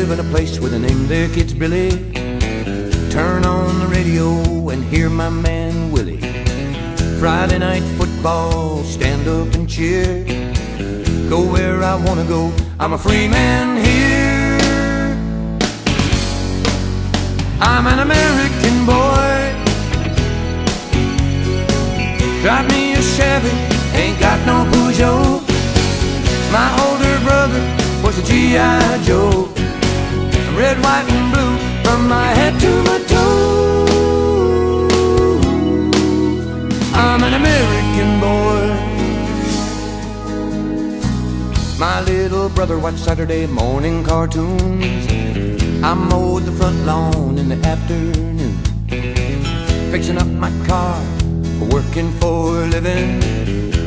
live in a place where they name their kids Billy. Turn on the radio and hear my man Willie. Friday night football, stand up and cheer. Go where I wanna go, I'm a free man here. I'm an American boy. Drive me a Chevy, ain't got no Peugeot. My older brother was a G.I. Joe. Red, white, and blue from my head to my toes. I'm an American boy. My little brother watched Saturday morning cartoons. I mowed the front lawn in the afternoon, fixing up my car, working for a living.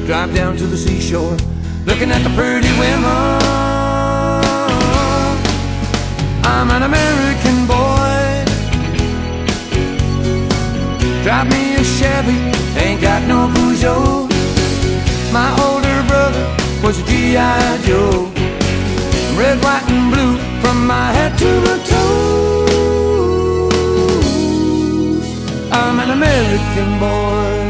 Drive down to the seashore, looking at the pretty women. I'm an American boy. Drive me a Chevy, ain't got no Peugeot. My older brother was a G.I. Joe. Red, white, and blue from my head to my toes. I'm an American boy.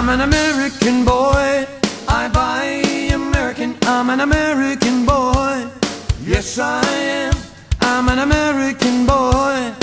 I'm an American boy. I buy American. I'm an American boy. Yes, I am. I'm an American boy.